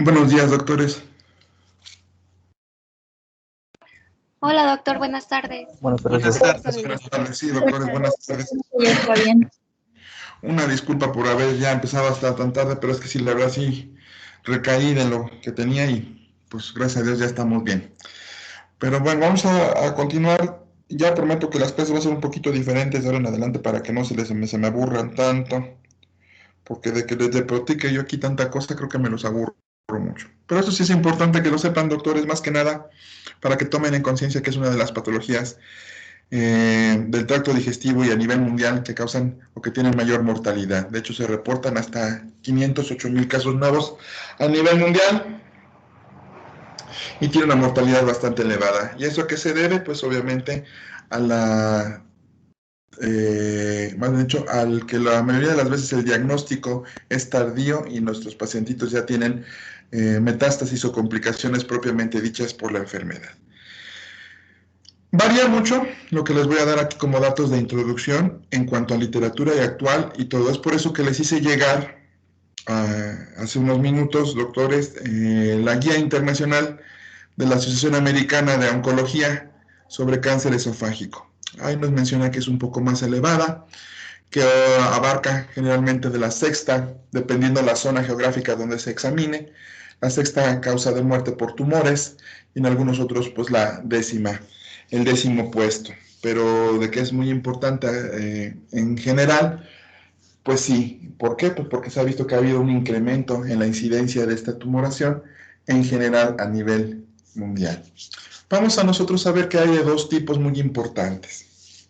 Buenos días, doctores. Hola, doctor, buenas tardes. Buenas tardes. Buenas tardes. Sí, doctores, buenas tardes. Ya está bien. Una disculpa por haber ya empezado hasta tan tarde, pero es que sí, la verdad sí recaí de lo que tenía y pues gracias a Dios ya estamos bien. Pero bueno, vamos a continuar. Ya prometo que las clases van a ser un poquito diferentes de ahora en adelante para que no se me aburran tanto, porque de que desde practique yo aquí tanta cosa, creo que me los aburro mucho. Pero eso sí es importante que lo sepan, doctores, más que nada, para que tomen en conciencia que es una de las patologías del tracto digestivo y a nivel mundial que causan o que tienen mayor mortalidad. De hecho, se reportan hasta 508,000 casos nuevos a nivel mundial y tiene una mortalidad bastante elevada. ¿Y eso a qué se debe? Pues obviamente a la... más bien dicho, al que la mayoría de las veces el diagnóstico es tardío y nuestros pacientitos ya tienen metástasis o complicaciones propiamente dichas por la enfermedad. Varía mucho lo que les voy a dar aquí como datos de introducción en cuanto a literatura y actual y todo. Es por eso que les hice llegar hace unos minutos, doctores, la guía internacional de la Asociación Americana de Oncología sobre cáncer esofágico. Ahí nos menciona que es un poco más elevada, que abarca generalmente de la sexta, dependiendo de la zona geográfica donde se examine, la sexta causa de muerte por tumores y en algunos otros pues la décima, el 10º puesto. Pero de que es muy importante en general, pues sí. ¿Por qué? Pues porque se ha visto que ha habido un incremento en la incidencia de esta tumoración en general a nivel mundial. Vamos a nosotros a ver que hay de dos tipos muy importantes.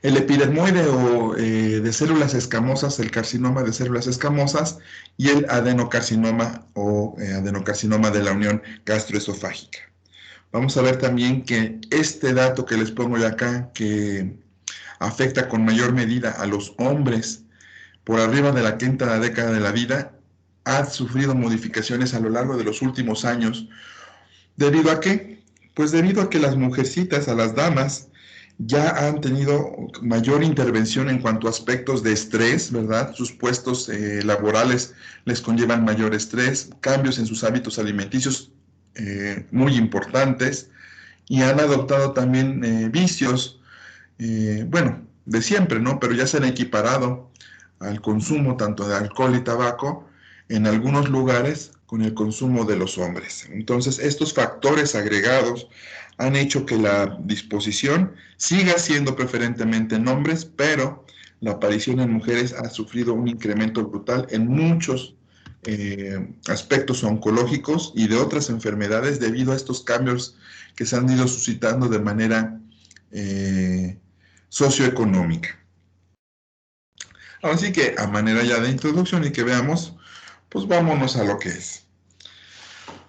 El epidermoide o de células escamosas, el carcinoma de células escamosas y el adenocarcinoma o adenocarcinoma de la unión gastroesofágica. Vamos a ver también que este dato que les pongo yo acá, que afecta con mayor medida a los hombres por arriba de la quinta década de la vida, ha sufrido modificaciones a lo largo de los últimos años. ¿Debido a qué? Pues debido a que las mujercitas, a las damas, ya han tenido mayor intervención en cuanto a aspectos de estrés, ¿verdad? Sus puestos laborales les conllevan mayor estrés, cambios en sus hábitos alimenticios muy importantes y han adoptado también vicios, bueno, de siempre, ¿no? Pero ya se han equiparado al consumo tanto de alcohol y tabaco en algunos lugares con el consumo de los hombres. Entonces, estos factores agregados han hecho que la disposición siga siendo preferentemente en hombres, pero la aparición en mujeres ha sufrido un incremento brutal en muchos aspectos oncológicos y de otras enfermedades debido a estos cambios que se han ido suscitando de manera socioeconómica. Así que a manera ya de introducción y que veamos, pues vámonos a lo que es.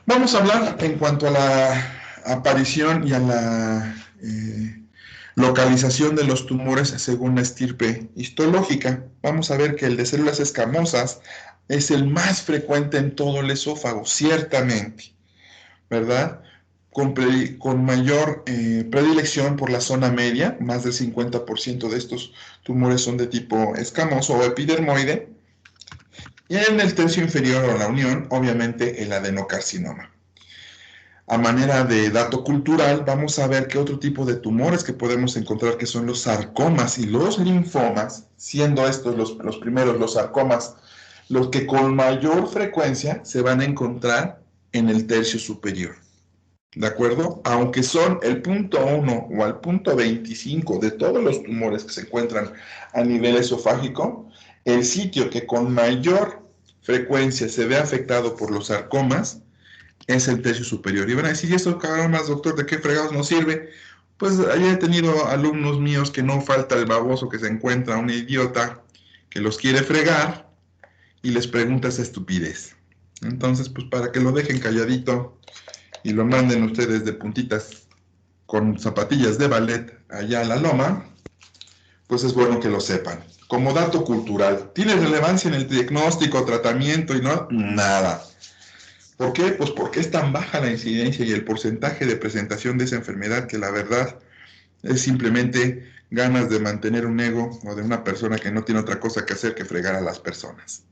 Vamos a hablar en cuanto a la aparición y a la localización de los tumores según la estirpe histológica. Vamos a ver que el de células escamosas es el más frecuente en todo el esófago, ciertamente, ¿verdad? Con mayor predilección por la zona media, más del 50% de estos tumores son de tipo escamoso o epidermoide, y en el tercio inferior o la unión, obviamente, el adenocarcinoma. A manera de dato cultural, vamos a ver qué otro tipo de tumores que podemos encontrar, que son los sarcomas y los linfomas, siendo estos los primeros, los sarcomas, los que con mayor frecuencia se van a encontrar en el tercio superior. ¿De acuerdo? Aunque son el punto 1 o al punto 25 de todos los tumores que se encuentran a nivel esofágico, el sitio que con mayor frecuencia se ve afectado por los sarcomas es el tercio superior. Y van a decir, ¿y eso, más, doctor, de qué fregados nos sirve? Pues ahí he tenido alumnos míos que no falta el baboso que se encuentra, un idiota que los quiere fregar y les pregunta esa estupidez. Entonces, pues para que lo dejen calladito y lo manden ustedes de puntitas con zapatillas de ballet allá a la loma, pues es bueno que lo sepan. Como dato cultural, ¿tiene relevancia en el diagnóstico, tratamiento y no? Nada. ¿Por qué? Pues porque es tan baja la incidencia y el porcentaje de presentación de esa enfermedad que la verdad es simplemente ganas de mantener un ego o de una persona que no tiene otra cosa que hacer que fregar a las personas.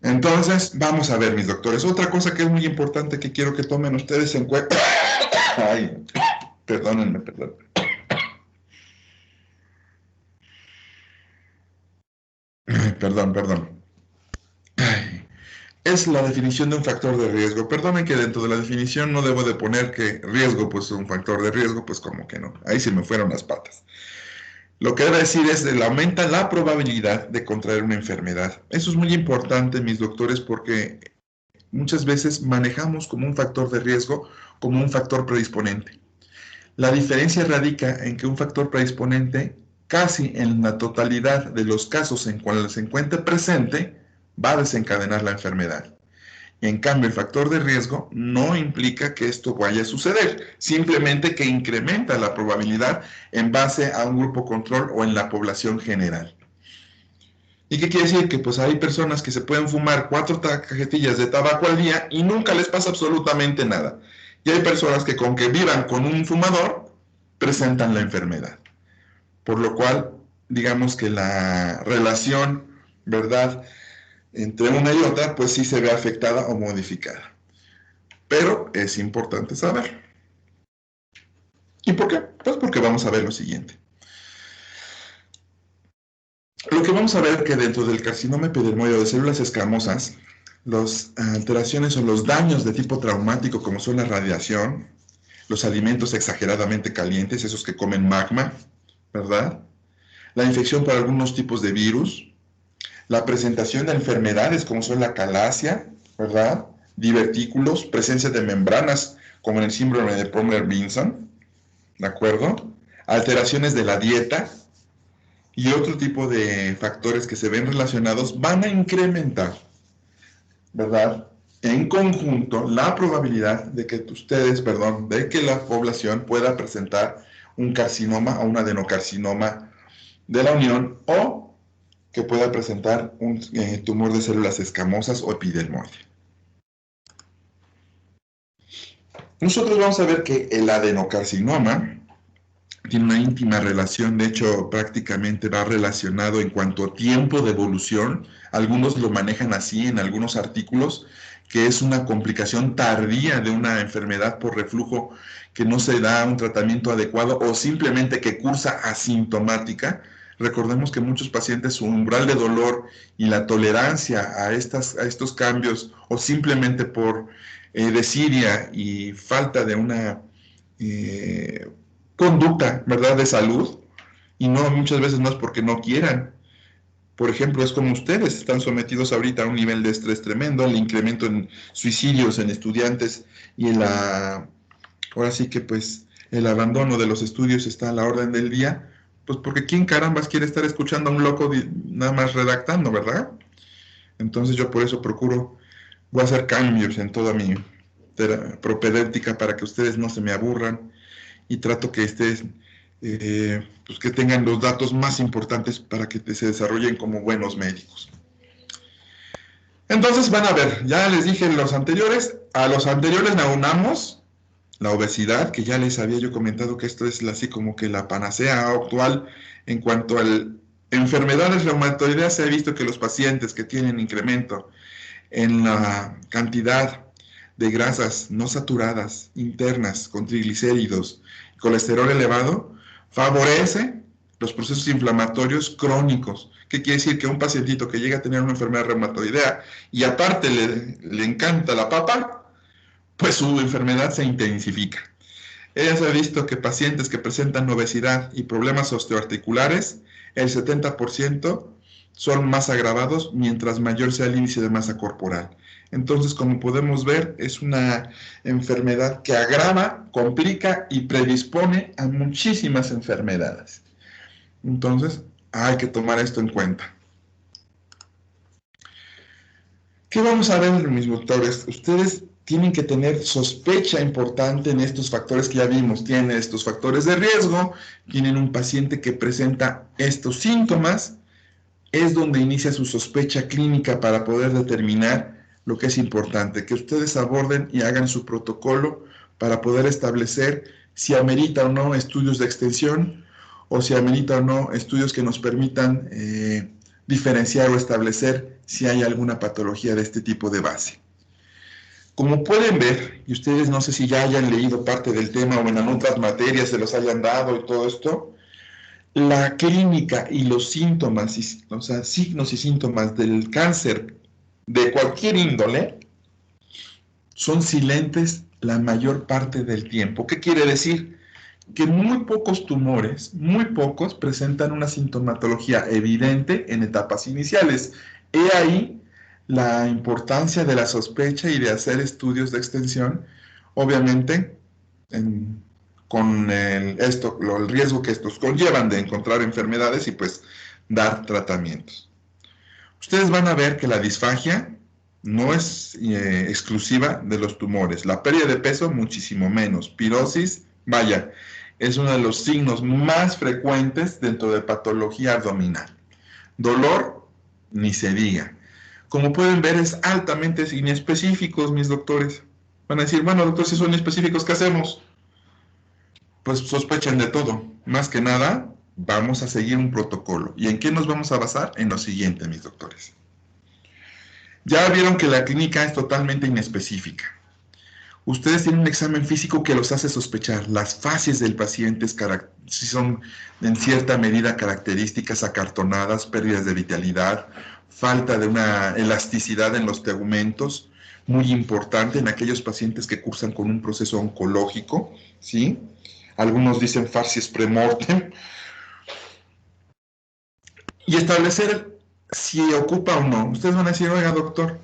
Entonces, vamos a ver, mis doctores. Otra cosa que es muy importante que quiero que tomen ustedes en cuenta. Ay, perdónenme, perdón. Perdón. Ay, es la definición de un factor de riesgo. Perdonen que dentro de la definición no debo de poner que riesgo, pues un factor de riesgo, pues como que no. Ahí se me fueron las patas. Lo que debe decir es que aumenta la probabilidad de contraer una enfermedad. Eso es muy importante, mis doctores, porque muchas veces manejamos como un factor de riesgo, como un factor predisponente. La diferencia radica en que un factor predisponente, casi en la totalidad de los casos en cuales se encuentre presente, va a desencadenar la enfermedad. En cambio, el factor de riesgo no implica que esto vaya a suceder, simplemente que incrementa la probabilidad en base a un grupo control o en la población general. ¿Y qué quiere decir? Que pues hay personas que se pueden fumar 4 cajetillas de tabaco al día y nunca les pasa absolutamente nada. Y hay personas que con que vivan con un fumador, presentan la enfermedad. Por lo cual, digamos que la relación, ¿verdad?, entre una y otra, pues sí se ve afectada o modificada. Pero es importante saber. ¿Y por qué? Pues porque vamos a ver lo siguiente. Lo que vamos a ver es que dentro del carcinoma epidermoideo de células escamosas, las alteraciones o los daños de tipo traumático, como son la radiación, los alimentos exageradamente calientes, esos que comen magma, ¿verdad? La infección por algunos tipos de virus, la presentación de enfermedades como son la calasia, ¿verdad? Divertículos, presencia de membranas como en el síndrome de Palmer-Vinson, ¿de acuerdo? Alteraciones de la dieta y otro tipo de factores que se ven relacionados van a incrementar, ¿verdad?, en conjunto la probabilidad de que de que la población pueda presentar un carcinoma o un adenocarcinoma de la unión o que pueda presentar un tumor de células escamosas o epidermoide. Nosotros vamos a ver que el adenocarcinoma tiene una íntima relación, de hecho prácticamente va relacionado en cuanto a tiempo de evolución. Algunos lo manejan así en algunos artículos, que es una complicación tardía de una enfermedad por reflujo que no se da un tratamiento adecuado o simplemente que cursa asintomática. Recordemos que muchos pacientes su umbral de dolor y la tolerancia a estos cambios o simplemente por desidia y falta de una conducta, ¿verdad?, de salud, y no, muchas veces no es porque no quieran. Por ejemplo, es como ustedes están sometidos ahorita a un nivel de estrés tremendo, el incremento en suicidios en estudiantes y ahora sí que pues el abandono de los estudios está a la orden del día, pues porque quién carambas quiere estar escuchando a un loco nada más redactando, ¿verdad? Entonces yo por eso voy a hacer cambios en toda mi propedéutica para que ustedes no se me aburran y trato que pues que tengan los datos más importantes para que se desarrollen como buenos médicos. Entonces van a ver, ya les dije a los anteriores le aunamos la obesidad, que ya les había yo comentado que esto es así como que la panacea actual en cuanto a enfermedades reumatoideas. Se ha visto que los pacientes que tienen incremento en la cantidad de grasas no saturadas internas con triglicéridos, colesterol elevado, favorece los procesos inflamatorios crónicos. ¿Qué quiere decir? Que un pacientito que llega a tener una enfermedad reumatoidea y aparte le encanta la papa, pues su enfermedad se intensifica. Ella se ha visto que pacientes que presentan obesidad y problemas osteoarticulares, el 70% son más agravados mientras mayor sea el índice de masa corporal. Entonces, como podemos ver, es una enfermedad que agrava, complica y predispone a muchísimas enfermedades. Entonces, hay que tomar esto en cuenta. ¿Qué vamos a ver, mis doctores? Ustedes tienen que tener sospecha importante en estos factores que ya vimos. Tienen estos factores de riesgo, tienen un paciente que presenta estos síntomas, es donde inicia su sospecha clínica para poder determinar lo que es importante, que ustedes aborden y hagan su protocolo para poder establecer si amerita o no estudios de extensión o si amerita o no estudios que nos permitan diferenciar o establecer si hay alguna patología de este tipo de base. Como pueden ver, y ustedes no sé si ya hayan leído parte del tema o en otras materias se los hayan dado y todo esto, la clínica y los síntomas, o sea, signos y síntomas del cáncer de cualquier índole son silentes la mayor parte del tiempo. ¿Qué quiere decir? Que muy pocos tumores, muy pocos, presentan una sintomatología evidente en etapas iniciales. He ahí la importancia de la sospecha y de hacer estudios de extensión, obviamente, con el riesgo que estos conllevan de encontrar enfermedades y pues dar tratamientos. Ustedes van a ver que la disfagia no es exclusiva de los tumores. La pérdida de peso, muchísimo menos. Pirosis, vaya, es uno de los signos más frecuentes dentro de patología abdominal. Dolor, ni se diga. Como pueden ver, es altamente inespecíficos, mis doctores. Van a decir, bueno, doctor, si son inespecíficos, ¿qué hacemos? Pues sospechan de todo. Más que nada, vamos a seguir un protocolo. ¿Y en qué nos vamos a basar? En lo siguiente, mis doctores. Ya vieron que la clínica es totalmente inespecífica. Ustedes tienen un examen físico que los hace sospechar. Las facies del paciente si son en cierta medida características acartonadas, pérdidas de vitalidad, falta de una elasticidad en los tegumentos, muy importante en aquellos pacientes que cursan con un proceso oncológico, ¿sí? Algunos dicen facies premortem. Y establecer si ocupa o no. Ustedes van a decir, oiga, doctor,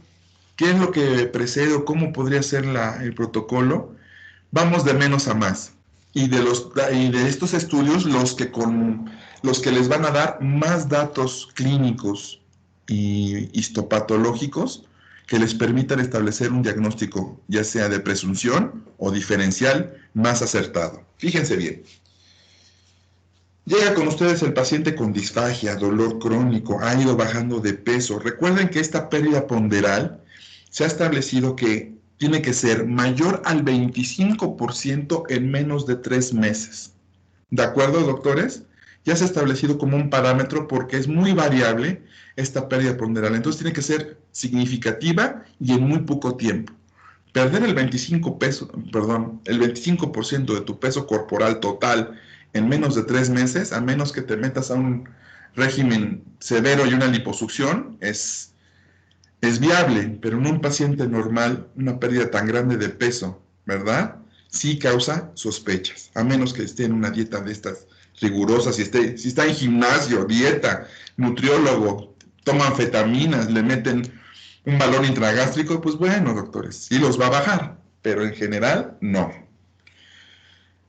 ¿qué es lo que precede o cómo podría ser el protocolo? Vamos de menos a más. Y de estos estudios, los que les van a dar más datos clínicos y histopatológicos que les permitan establecer un diagnóstico, ya sea de presunción o diferencial, más acertado. Fíjense bien. Llega con ustedes el paciente con disfagia, dolor crónico, ha ido bajando de peso. Recuerden que esta pérdida ponderal se ha establecido que tiene que ser mayor al 25% en menos de 3 meses. ¿De acuerdo, doctores? Ya se ha establecido como un parámetro porque es muy variable esta pérdida ponderal. Entonces tiene que ser significativa y en muy poco tiempo. Perder el 25% de tu peso corporal total en menos de 3 meses, a menos que te metas a un régimen severo y una liposucción, es viable, pero en un paciente normal, una pérdida tan grande de peso, ¿verdad? Sí causa sospechas, a menos que esté en una dieta de estas rigurosas, si está en gimnasio, dieta, nutriólogo, toma anfetaminas, le meten un balón intragástrico, pues bueno, doctores, sí los va a bajar, pero en general no.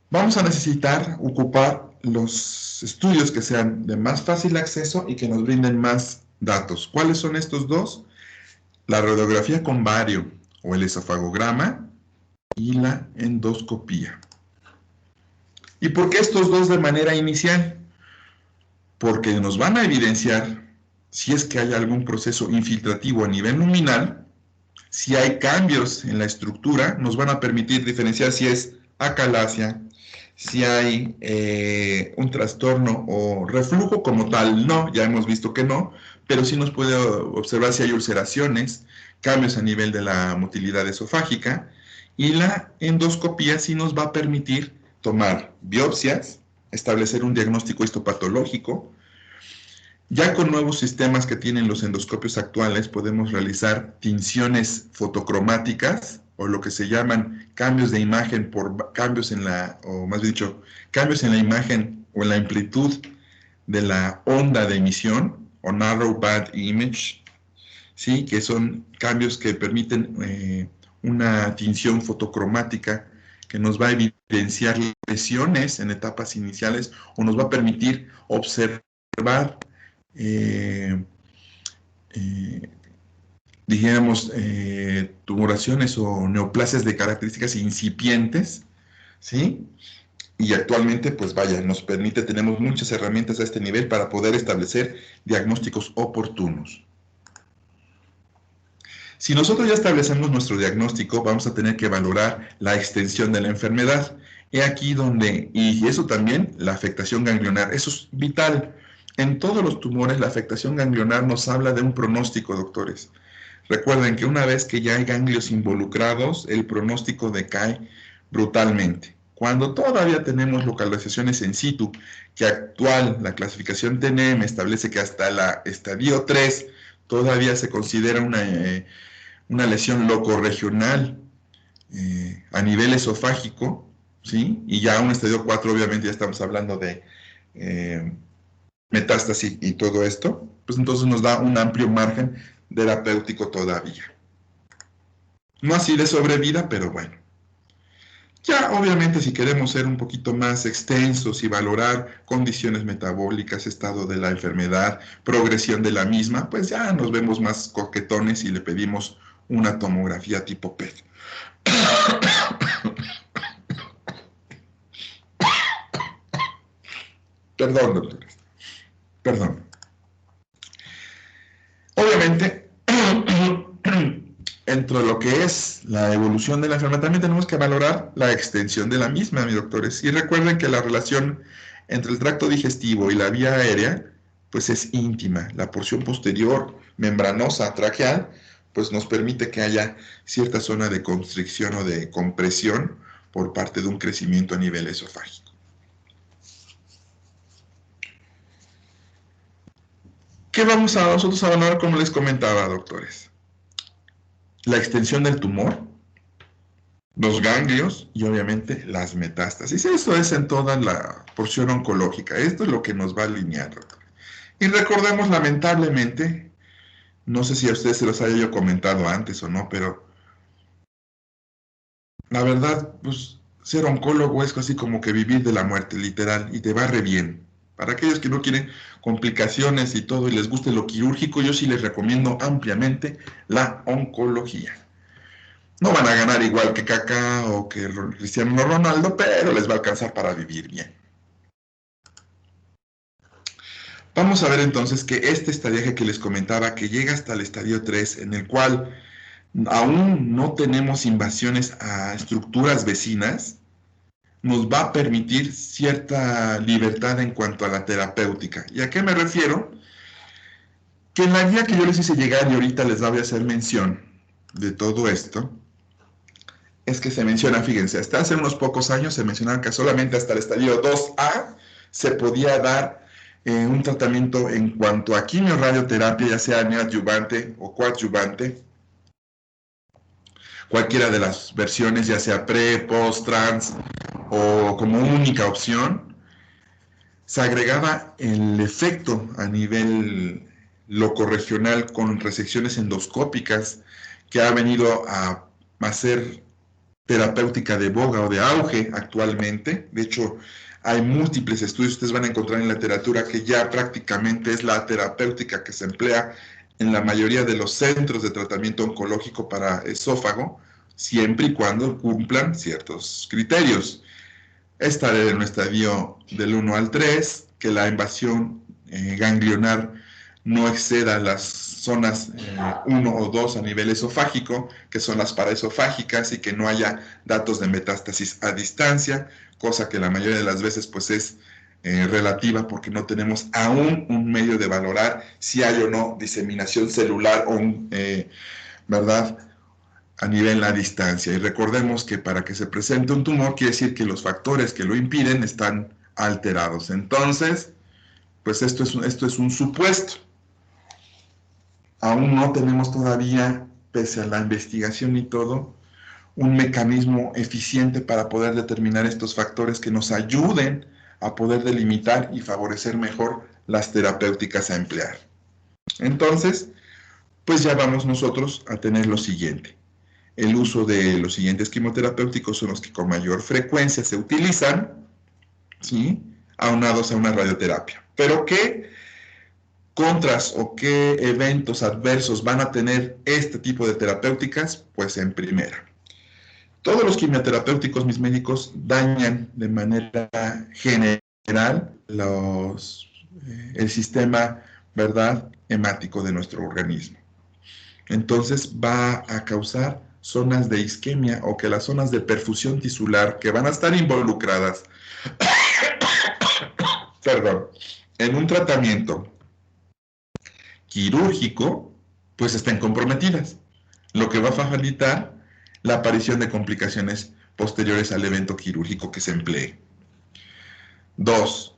Vamos a necesitar ocupar los estudios que sean de más fácil acceso y que nos brinden más datos. ¿Cuáles son estos dos? La radiografía con bario o el esofagograma y la endoscopía. ¿Y por qué estos dos de manera inicial? Porque nos van a evidenciar si es que hay algún proceso infiltrativo a nivel luminal, si hay cambios en la estructura, nos van a permitir diferenciar si es acalasia, si hay un trastorno o reflujo como tal, no, ya hemos visto que no, pero sí nos puede observar si hay ulceraciones, cambios a nivel de la motilidad esofágica, y la endoscopía sí nos va a permitir tomar biopsias, establecer un diagnóstico histopatológico. Ya con nuevos sistemas que tienen los endoscopios actuales podemos realizar tinciones fotocromáticas, o lo que se llaman cambios de imagen por cambios en la, o más bien dicho, cambios en la imagen o en la amplitud de la onda de emisión, o narrow band image, ¿sí? Que son cambios que permiten una tinción fotocromática que nos va a evidenciar lesiones en etapas iniciales o nos va a permitir observar, dijéramos, tumoraciones o neoplasias de características incipientes, ¿sí? Y actualmente, pues vaya, nos permite, tenemos muchas herramientas a este nivel para poder establecer diagnósticos oportunos. Si nosotros ya establecemos nuestro diagnóstico, vamos a tener que valorar la extensión de la enfermedad. He aquí donde, y eso también, la afectación ganglionar. Eso es vital. En todos los tumores, la afectación ganglionar nos habla de un pronóstico, doctores. Recuerden que una vez que ya hay ganglios involucrados, el pronóstico decae brutalmente. Cuando todavía tenemos localizaciones in situ, que la clasificación TNM establece que hasta la estadio 3 todavía se considera una lesión locorregional a nivel esofágico, ¿sí? Y ya un estadio 4 obviamente ya estamos hablando de metástasis y todo esto, pues entonces nos da un amplio margen terapéutico todavía. No así de sobrevida, pero bueno. Ya, obviamente, si queremos ser un poquito más extensos y valorar condiciones metabólicas, estado de la enfermedad, progresión de la misma, pues ya nos vemos más coquetones y le pedimos una tomografía tipo PET. Perdón, doctores. Perdón. Obviamente, dentro de lo que es la evolución de la enfermedad, también tenemos que valorar la extensión de la misma, mis doctores. Y recuerden que la relación entre el tracto digestivo y la vía aérea, pues es íntima. La porción posterior, membranosa, traqueal, pues nos permite que haya cierta zona de constricción o de compresión por parte de un crecimiento a nivel esofágico. ¿Qué vamos a nosotros a valorar, como les comentaba, doctores? La extensión del tumor, los ganglios y obviamente las metástasis. Eso es en toda la porción oncológica. Esto es lo que nos va a alinear, doctor. Y recordemos, lamentablemente, no sé si a ustedes se los haya yo comentado antes o no, pero la verdad, pues ser oncólogo es casi como que vivir de la muerte, literal, y te va re bien. Para aquellos que no quieren complicaciones y todo y les guste lo quirúrgico, yo sí les recomiendo ampliamente la oncología. No van a ganar igual que Kaká o que Cristiano Ronaldo, pero les va a alcanzar para vivir bien. Vamos a ver entonces que este estadiaje que les comentaba, que llega hasta el estadio 3, en el cual aún no tenemos invasiones a estructuras vecinas, nos va a permitir cierta libertad en cuanto a la terapéutica. ¿Y a qué me refiero? Que en la guía que yo les hice llegar, y ahorita les voy a hacer mención de todo esto, es que se menciona, fíjense, hasta hace unos pocos años se mencionaba que solamente hasta el estadio 2A se podía dar un tratamiento en cuanto a quimio-radioterapia, ya sea neoadyuvante o coadyuvante, cualquiera de las versiones, ya sea pre, post, trans o como única opción. Se agregaba el efecto a nivel locorregional con resecciones endoscópicas que ha venido a ser terapéutica de boga o de auge actualmente. De hecho, hay múltiples estudios, ustedes van a encontrar en la literatura que ya prácticamente es la terapéutica que se emplea en la mayoría de los centros de tratamiento oncológico para esófago, siempre y cuando cumplan ciertos criterios. Estar en un estadio del 1 al 3, que la invasión ganglionar no exceda las zonas 1 o 2 a nivel esofágico, que son las paraesofágicas, y que no haya datos de metástasis a distancia, cosa que la mayoría de las veces pues es relativa porque no tenemos aún un medio de valorar si hay o no diseminación celular o ¿verdad?, a nivel a distancia. Y recordemos que para que se presente un tumor quiere decir que los factores que lo impiden están alterados. Entonces, pues esto es un supuesto. Aún no tenemos todavía, pese a la investigación y todo, un mecanismo eficiente para poder determinar estos factores que nos ayuden a poder delimitar y favorecer mejor las terapéuticas a emplear. Entonces, pues ya vamos nosotros a tener lo siguiente. El uso de los siguientes quimioterapéuticos son los que con mayor frecuencia se utilizan, ¿sí?, aunados a una radioterapia. Pero ¿qué contras o qué eventos adversos van a tener este tipo de terapéuticas? Pues en primera, todos los quimioterapéuticos, mis médicos, dañan de manera general el sistema, ¿verdad?, hemático de nuestro organismo. Entonces va a causar zonas de isquemia o que las zonas de perfusión tisular que van a estar involucradas, perdón, en un tratamiento quirúrgico, pues estén comprometidas, lo que va a facilitar la aparición de complicaciones posteriores al evento quirúrgico que se emplee. 2.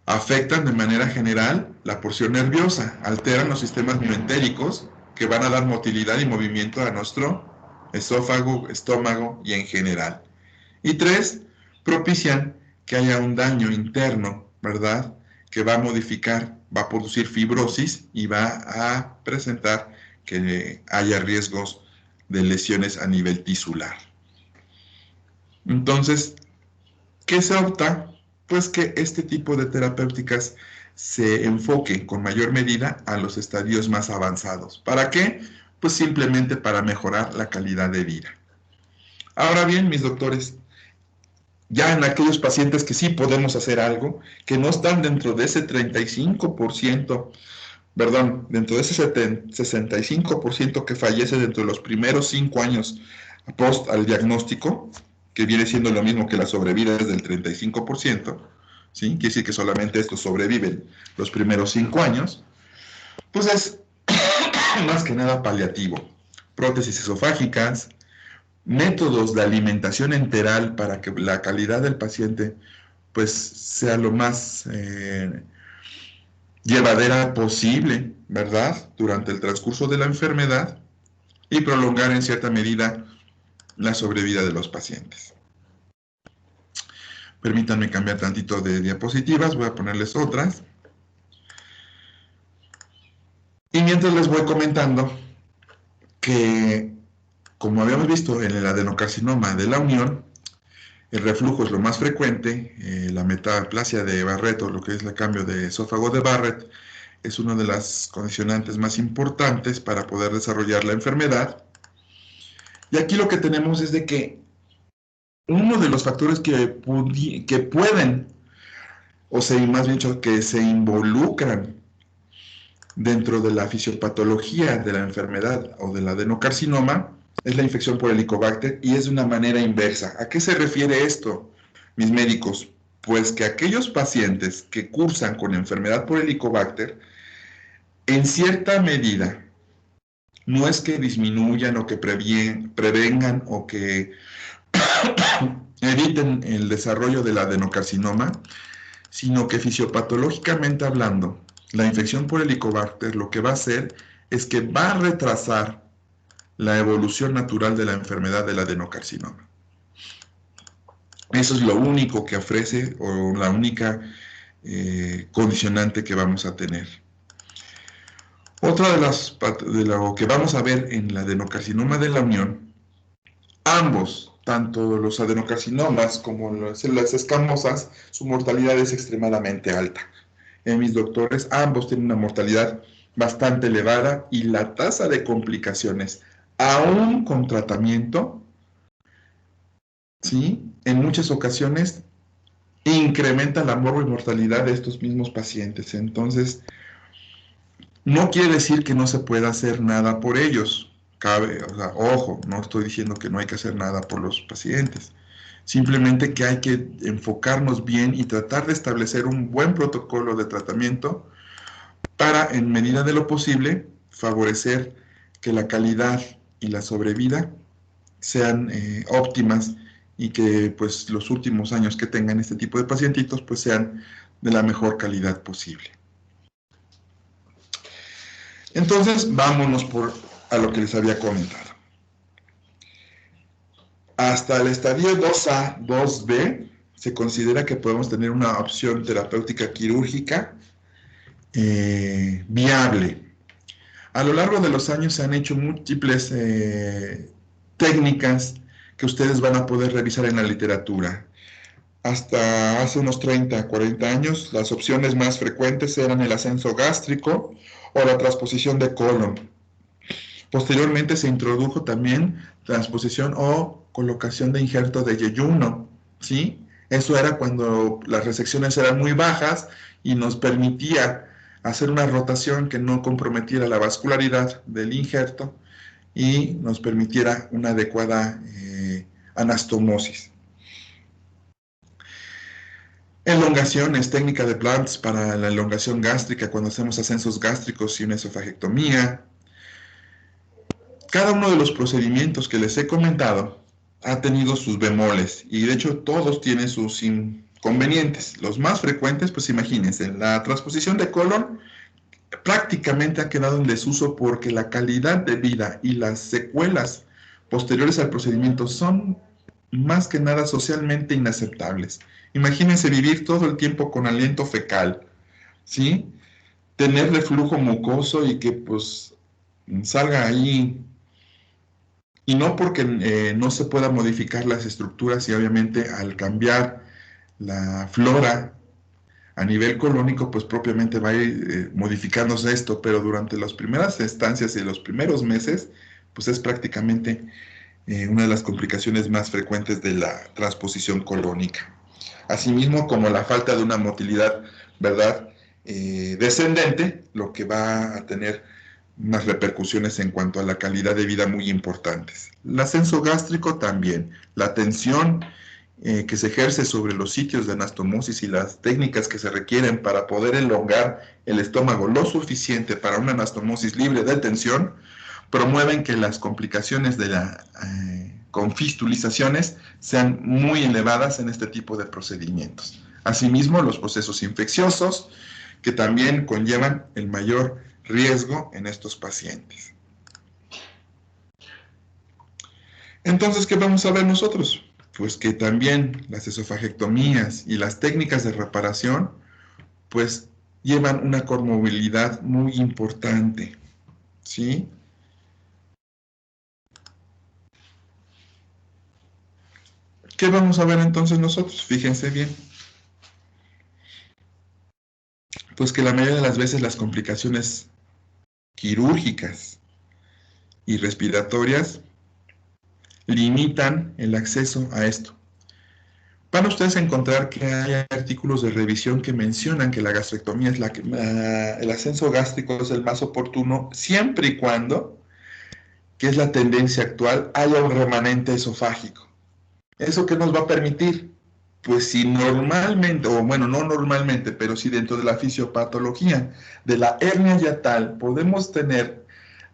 Afectan de manera general la porción nerviosa, alteran los sistemas bioentéricos que van a dar motilidad y movimiento a nuestro esófago, estómago y en general. Y 3. Propician que haya un daño interno, ¿verdad?, que va a modificar, va a producir fibrosis y va a presentar que haya riesgos de lesiones a nivel tisular. Entonces, ¿qué se opta? Pues que este tipo de terapéuticas se enfoque con mayor medida a los estadios más avanzados. ¿Para qué? Pues simplemente para mejorar la calidad de vida. Ahora bien, mis doctores, ya en aquellos pacientes que sí podemos hacer algo, que no están dentro de ese 35%, perdón, dentro de ese 65% que fallece dentro de los primeros 5 años post al diagnóstico, que viene siendo lo mismo que la sobrevida es del 35%, ¿sí? Quiere decir que solamente estos sobreviven los primeros 5 años, pues es más que nada paliativo. Prótesis esofágicas, métodos de alimentación enteral para que la calidad del paciente pues sea lo más llevadera posible, ¿verdad?, durante el transcurso de la enfermedad y prolongar en cierta medida la sobrevida de los pacientes. Permítanme cambiar tantito de diapositivas, voy a ponerles otras. Y mientras les voy comentando que, como habíamos visto en el adenocarcinoma de la unión, el reflujo es lo más frecuente, la metaplasia de Barrett, o lo que es el cambio de esófago de Barrett, es una de las condicionantes más importantes para poder desarrollar la enfermedad. Y aquí lo que tenemos es de que uno de los factores que pueden, o sea, más bien dicho, que se involucran dentro de la fisiopatología de la enfermedad o del adenocarcinoma es la infección por Helicobacter y es de una manera inversa. ¿A qué se refiere esto, mis médicos? Pues que aquellos pacientes que cursan con enfermedad por Helicobacter, en cierta medida, no es que disminuyan o que prevengan o que eviten el desarrollo del adenocarcinoma, sino que fisiopatológicamente hablando, la infección por Helicobacter lo que va a hacer es que va a retrasar la evolución natural de la enfermedad del adenocarcinoma. Eso es lo único que ofrece o la única condicionante que vamos a tener. Otra de lo que vamos a ver en el adenocarcinoma de la unión, ambos, tanto los adenocarcinomas como las células escamosas, su mortalidad es extremadamente alta. En mis doctores, ambos tienen una mortalidad bastante elevada y la tasa de complicaciones, aún con tratamiento, ¿sí?, en muchas ocasiones incrementa la mortalidad de estos mismos pacientes. Entonces, no quiere decir que no se pueda hacer nada por ellos. Ojo, no estoy diciendo que no hay que hacer nada por los pacientes. Simplemente que hay que enfocarnos bien y tratar de establecer un buen protocolo de tratamiento para, en medida de lo posible, favorecer que la calidad y la sobrevida sean óptimas y que pues los últimos años que tengan este tipo de pacientitos pues sean de la mejor calidad posible. Entonces, vámonos a lo que les había comentado. Hasta el estadio 2A, 2B, se considera que podemos tener una opción terapéutica quirúrgica viable. A lo largo de los años se han hecho múltiples técnicas que ustedes van a poder revisar en la literatura. Hasta hace unos 30, 40 años, las opciones más frecuentes eran el ascenso gástrico o la transposición de colon. Posteriormente se introdujo también transposición o colocación de injerto de yeyuno, ¿sí? Eso era cuando las resecciones eran muy bajas y nos permitía hacer una rotación que no comprometiera la vascularidad del injerto y nos permitiera una adecuada anastomosis. Elongaciones, técnica de Plants para la elongación gástrica cuando hacemos ascensos gástricos y una esofagectomía. Cada uno de los procedimientos que les he comentado ha tenido sus bemoles y de hecho todos tienen sus inconvenientes. Los más frecuentes, pues imagínense, la transposición de colon prácticamente ha quedado en desuso porque la calidad de vida y las secuelas posteriores al procedimiento son más que nada socialmente inaceptables. Imagínense vivir todo el tiempo con aliento fecal, ¿sí? Tener reflujo mucoso y que pues salga ahí, y no porque no se puedan modificar las estructuras y obviamente al cambiar la flora a nivel colónico, pues propiamente va a ir modificándose esto, pero durante las primeras estancias y los primeros meses, pues es prácticamente una de las complicaciones más frecuentes de la transposición colónica. Asimismo, como la falta de una motilidad, ¿verdad?, descendente, lo que va a tener unas repercusiones en cuanto a la calidad de vida muy importantes. El ascenso gástrico también, la tensión que se ejerce sobre los sitios de anastomosis y las técnicas que se requieren para poder elongar el estómago lo suficiente para una anastomosis libre de tensión, promueven que las complicaciones de la con fistulizaciones sean muy elevadas en este tipo de procedimientos. Asimismo, los procesos infecciosos, que también conllevan el mayor riesgo en estos pacientes. Entonces, ¿qué vamos a ver nosotros? Pues que también las esofagectomías y las técnicas de reparación, pues llevan una comorbilidad muy importante, ¿sí? ¿Qué vamos a ver entonces nosotros? Fíjense bien. Pues que la mayoría de las veces las complicaciones quirúrgicas y respiratorias limitan el acceso a esto. Van ustedes a encontrar que hay artículos de revisión que mencionan que la gastrectomía es el ascenso gástrico es el más oportuno siempre y cuando, que es la tendencia actual, haya un remanente esofágico. ¿Eso qué nos va a permitir? Pues si normalmente, o bueno, no normalmente, pero si dentro de la fisiopatología de la hernia yatal podemos tener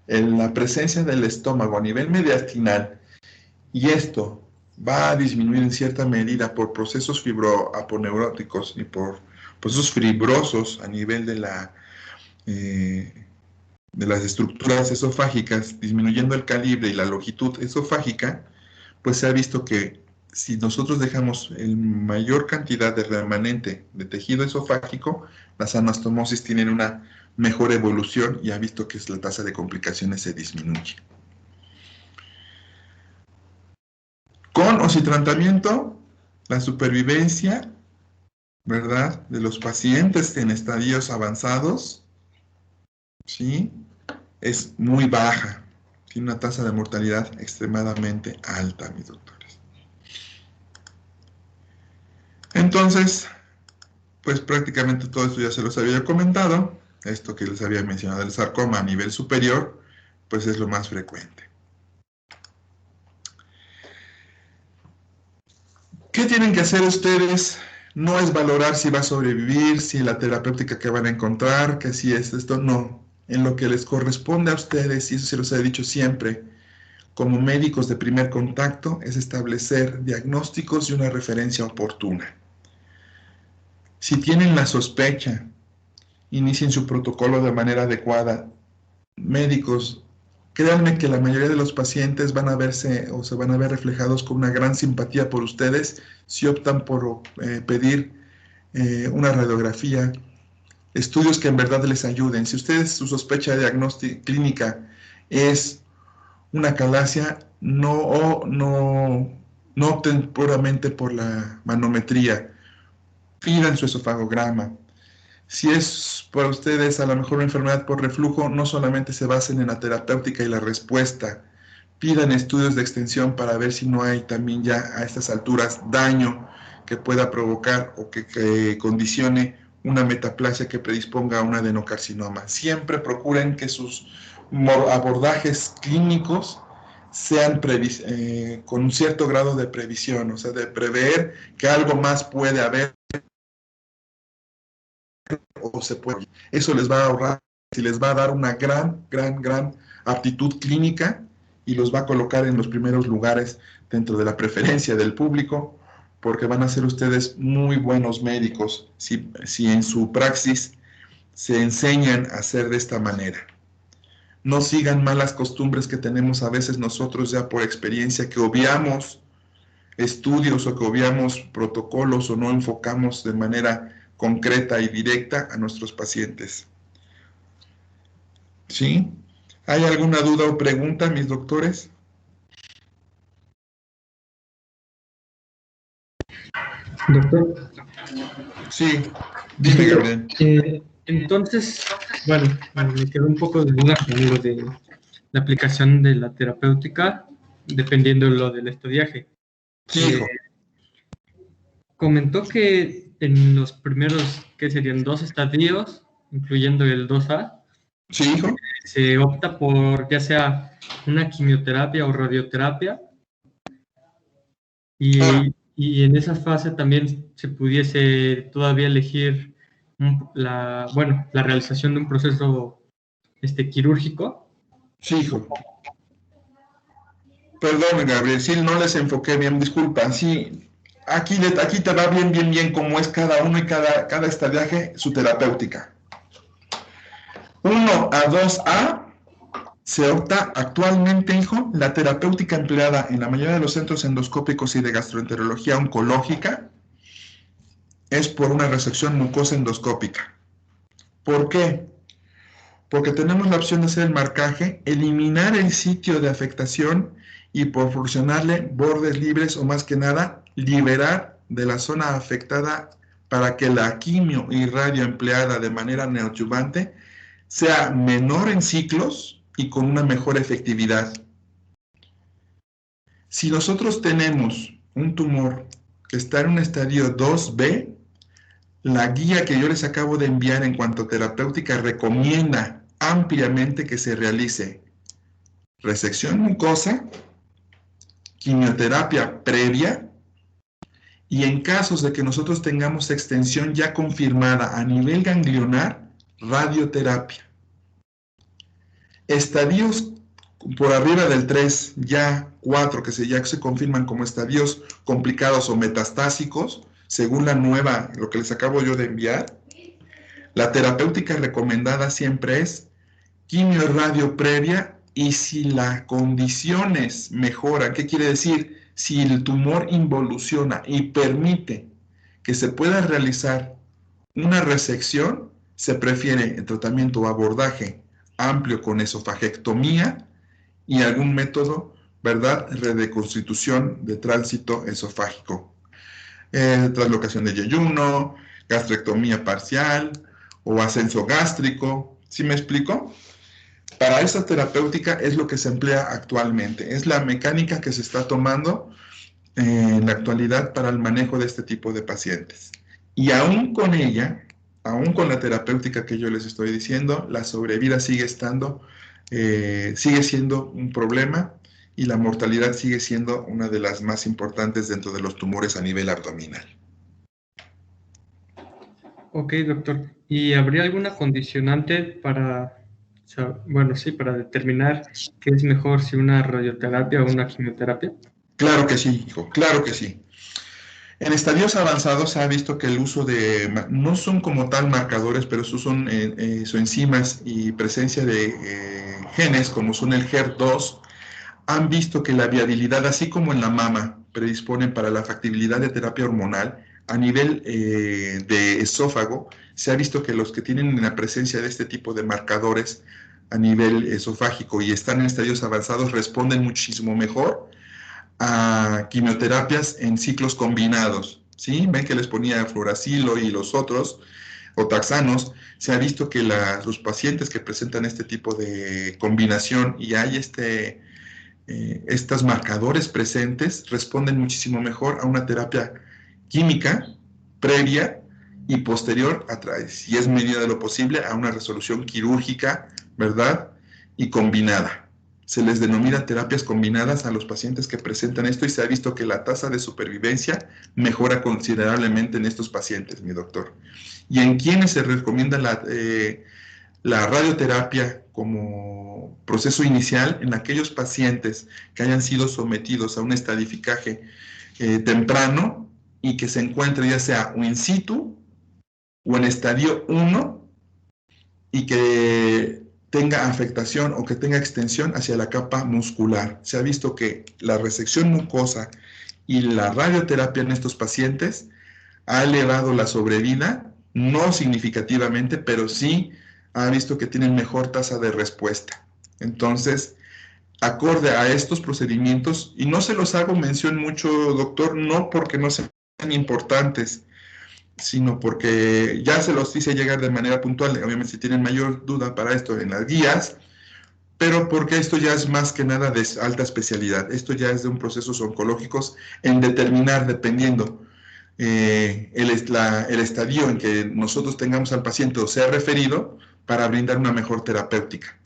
la presencia del estómago a nivel mediastinal y esto va a disminuir en cierta medida por procesos fibroaponeuróticos y por procesos fibrosos a nivel de las estructuras esofágicas, disminuyendo el calibre y la longitud esofágica, pues se ha visto que si nosotros dejamos mayor cantidad de remanente de tejido esofágico, las anastomosis tienen una mejor evolución y ha visto que la tasa de complicaciones se disminuye. Con o sin tratamiento, la supervivencia, ¿verdad?, de los pacientes en estadios avanzados, ¿sí?, es muy baja. Tiene una tasa de mortalidad extremadamente alta, mis doctores. Entonces, pues prácticamente todo esto ya se los había comentado. Esto que les había mencionado, el sarcoma a nivel superior, pues es lo más frecuente. ¿Qué tienen que hacer ustedes? No es valorar si va a sobrevivir, si la terapéutica que van a encontrar, que si es esto, no. En lo que les corresponde a ustedes, y eso se los he dicho siempre, como médicos de primer contacto, es establecer diagnósticos y una referencia oportuna. Si tienen la sospecha, inicien su protocolo de manera adecuada. Médicos Créanme que la mayoría de los pacientes van a verse o se van a ver reflejados con una gran simpatía por ustedes si optan por pedir una radiografía, estudios que en verdad les ayuden. Si ustedes, su sospecha diagnóstica clínica es una calasia, no opten puramente por la manometría, pidan su esofagograma. Si es para ustedes a lo mejor una enfermedad por reflujo, no solamente se basen en la terapéutica y la respuesta, pidan estudios de extensión para ver si no hay también ya a estas alturas daño que pueda provocar o que condicione una metaplasia que predisponga a un adenocarcinoma. Siempre procuren que sus abordajes clínicos sean con un cierto grado de previsión, o sea, de prever que algo más puede haber o se puede. Eso les va a ahorrar y les va a dar una gran aptitud clínica y los va a colocar en los primeros lugares dentro de la preferencia del público, porque van a ser ustedes muy buenos médicos si en su praxis se enseñan a hacer de esta manera. No sigan malas costumbres que tenemos a veces nosotros ya por experiencia, que obviamos estudios o que obviamos protocolos o no enfocamos de manera concreta y directa a nuestros pacientes. ¿Sí? ¿Hay alguna duda o pregunta, mis doctores? Doctor. Sí, dime, Gabriel. Entonces, bueno, me quedó un poco de duda con lo de la aplicación de la terapéutica, dependiendo de lo del estadiaje. Sí, hijo. Comentó que en los primeros, ¿qué serían? 2 estadios, incluyendo el 2A, Sí, hijo. se opta por ya sea una quimioterapia o radioterapia, y en esa fase también se pudiese todavía elegir la realización de un proceso quirúrgico. Sí, hijo. Perdón, Gabriel, sí, no les enfoqué bien, disculpa. Sí, aquí te va bien cómo es cada uno y cada estadiaje su terapéutica. 1 a 2A se opta actualmente, hijo, la terapéutica empleada en la mayoría de los centros endoscópicos y de gastroenterología oncológica es por una resección mucosa endoscópica. ¿Por qué? Porque tenemos la opción de hacer el marcaje, eliminar el sitio de afectación y proporcionarle bordes libres o más que nada, liberar de la zona afectada para que la quimio y radio empleada de manera neoadyuvante sea menor en ciclos y con una mejor efectividad. Si nosotros tenemos un tumor que está en un estadio 2B, la guía que yo les acabo de enviar en cuanto a terapéutica recomienda ampliamente que se realice resección mucosa, quimioterapia previa y en casos de que nosotros tengamos extensión ya confirmada a nivel ganglionar, radioterapia. Estadios por arriba del 3, ya 4, que ya se confirman como estadios complicados o metastásicos, según lo que les acabo yo de enviar, la terapéutica recomendada siempre es quimio radio previa y si las condiciones mejoran, ¿qué quiere decir? Si el tumor involuciona y permite que se pueda realizar una resección, se prefiere el tratamiento o abordaje amplio con esofagectomía y algún método, ¿verdad?, de constitución de tránsito esofágico. Translocación de yeyuno, gastrectomía parcial o ascenso gástrico. ¿Sí me explico? Para esta terapéutica es lo que se emplea actualmente. Es la mecánica que se está tomando en la actualidad para el manejo de este tipo de pacientes. Y aún con ella, aún con la terapéutica que yo les estoy diciendo, la sobrevida sigue siendo un problema y la mortalidad sigue siendo una de las más importantes dentro de los tumores a nivel abdominal. Ok, doctor. ¿Y habría alguna condicionante para determinar qué es mejor, si una radioterapia o una quimioterapia? Claro que sí, hijo, claro que sí. En estadios avanzados se ha visto que el uso no son como tal marcadores, pero son enzimas y presencia de genes, como son el HER2, han visto que la viabilidad, así como en la mama, predisponen para la factibilidad de terapia hormonal, a nivel de esófago, se ha visto que los que tienen la presencia de este tipo de marcadores a nivel esofágico y están en estadios avanzados responden muchísimo mejor a quimioterapias en ciclos combinados. ¿Sí? Ven que les ponía fluoracilo y los otros, o taxanos. Se ha visto que los pacientes que presentan este tipo de combinación y hay estos marcadores presentes, responden muchísimo mejor a una terapia química previa y posterior, si es medida de lo posible, a una resolución quirúrgica, ¿verdad? Y combinada. Se les denomina terapias combinadas a los pacientes que presentan esto y se ha visto que la tasa de supervivencia mejora considerablemente en estos pacientes, mi doctor. Y en quienes se recomienda la radioterapia como proceso inicial en aquellos pacientes que hayan sido sometidos a un estadificaje temprano y que se encuentre ya sea o in situ o en estadio 1 y que tenga afectación o que tenga extensión hacia la capa muscular. Se ha visto que la resección mucosa y la radioterapia en estos pacientes ha elevado la sobrevida, no significativamente, pero sí ha visto que tienen mejor tasa de respuesta. Entonces, acorde a estos procedimientos, y no se los hago mención mucho, doctor, no porque no sean importantes, sino porque ya se los hice llegar de manera puntual, obviamente si tienen mayor duda para esto en las guías, pero porque esto ya es más que nada de alta especialidad, esto ya es de un procesos oncológicos en determinar, dependiendo el estadio en que nosotros tengamos al paciente o sea referido para brindar una mejor terapéutica.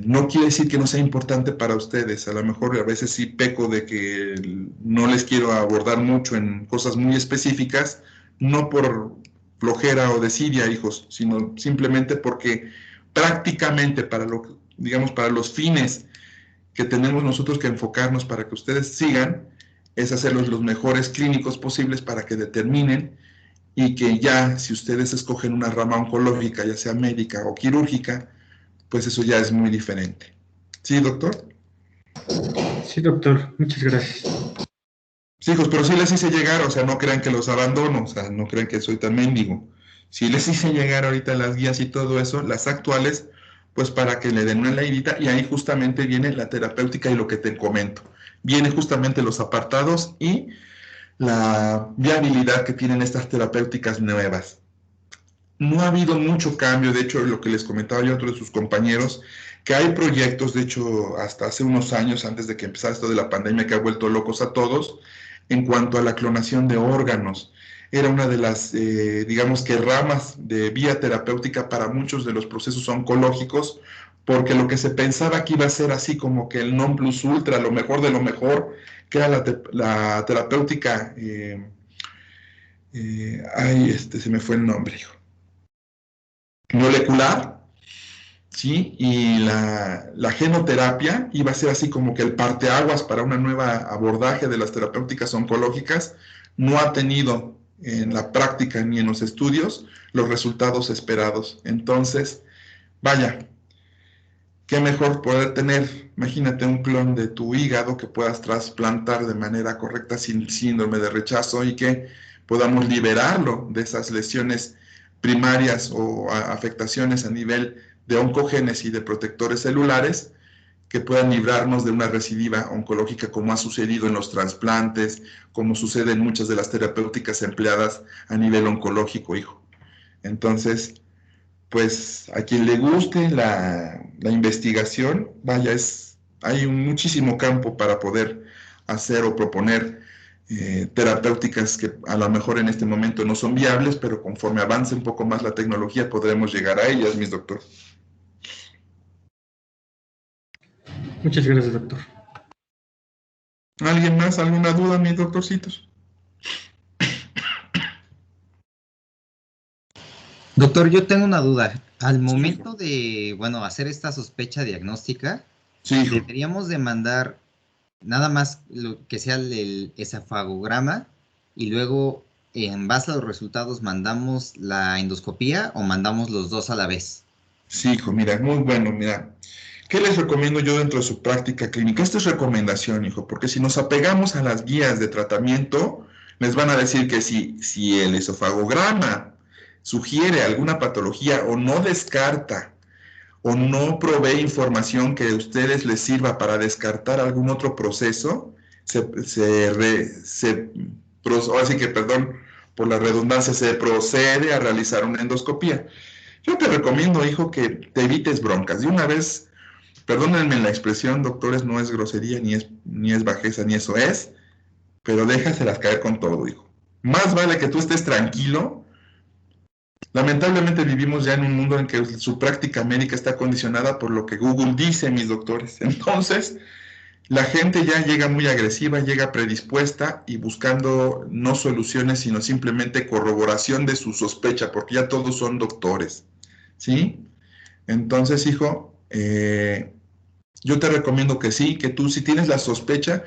No quiere decir que no sea importante para ustedes, a lo mejor a veces sí peco de que no les quiero abordar mucho en cosas muy específicas, no por flojera o desidia, hijos, sino simplemente porque prácticamente digamos, para los fines que tenemos nosotros que enfocarnos para que ustedes sigan, es hacerlos los mejores clínicos posibles para que determinen y que ya si ustedes escogen una rama oncológica, ya sea médica o quirúrgica, pues eso ya es muy diferente. ¿Sí, doctor? Sí, doctor, muchas gracias. Sí, hijos, pero sí les hice llegar, o sea, no crean que los abandono, o sea, no crean que soy tan mendigo. Sí les hice llegar ahorita las guías y todo eso, las actuales, pues para que le den una leidita y ahí justamente viene la terapéutica y lo que te comento. Viene justamente los apartados y la viabilidad que tienen estas terapéuticas nuevas. No ha habido mucho cambio, de hecho, lo que les comentaba yo a otros de sus compañeros, que hay proyectos, de hecho, hasta hace unos años, antes de que empezara esto de la pandemia, que ha vuelto locos a todos, en cuanto a la clonación de órganos. Era una de las, digamos que, ramas de vía terapéutica para muchos de los procesos oncológicos, porque lo que se pensaba que iba a ser así como que el non plus ultra, lo mejor de lo mejor, que era la terapéutica, se me fue el nombre, hijo, molecular, ¿sí? Y la genoterapia iba a ser así como que el parteaguas para una nueva abordaje de las terapéuticas oncológicas, no ha tenido en la práctica ni en los estudios los resultados esperados. Entonces, vaya, qué mejor poder tener, imagínate un clon de tu hígado que puedas trasplantar de manera correcta sin síndrome de rechazo y que podamos liberarlo de esas lesiones primarias o afectaciones a nivel de oncogenes y de protectores celulares que puedan librarnos de una recidiva oncológica como ha sucedido en los trasplantes, como sucede en muchas de las terapéuticas empleadas a nivel oncológico, hijo. Entonces, pues a quien le guste la investigación, vaya, hay muchísimo campo para poder hacer o proponer terapéuticas que a lo mejor en este momento no son viables, pero conforme avance un poco más la tecnología podremos llegar a ellas, mis doctores. Muchas gracias, doctor. ¿Alguien más? ¿Alguna duda, mis doctorcitos? Doctor, yo tengo una duda. Al Sí, momento de, bueno, hacer esta sospecha diagnóstica, sí, hijo. deberíamos de mandar nada más lo que sea el esofagograma y luego, en base a los resultados, mandamos la endoscopía o mandamos los dos a la vez. Sí, hijo, mira, muy bueno, mira. ¿Qué les recomiendo yo dentro de su práctica clínica? Esto es recomendación, hijo, porque si nos apegamos a las guías de tratamiento, les van a decir que si el esofagograma sugiere alguna patología o no descarta o no provee información que a ustedes les sirva para descartar algún otro proceso, ahora sí que, perdón por la redundancia, se procede a realizar una endoscopía. Yo te recomiendo, hijo, que te evites broncas. De una vez, perdónenme la expresión, doctores, no es grosería, ni es bajeza, ni eso es, pero déjaselas caer con todo, hijo. Más vale que tú estés tranquilo. Lamentablemente vivimos ya en un mundo en que su práctica médica está condicionada por lo que Google dice, mis doctores. Entonces, la gente ya llega muy agresiva, llega predispuesta y buscando no soluciones, sino simplemente corroboración de su sospecha, porque ya todos son doctores, ¿sí? Entonces, hijo, yo te recomiendo que sí, que tú si tienes la sospecha,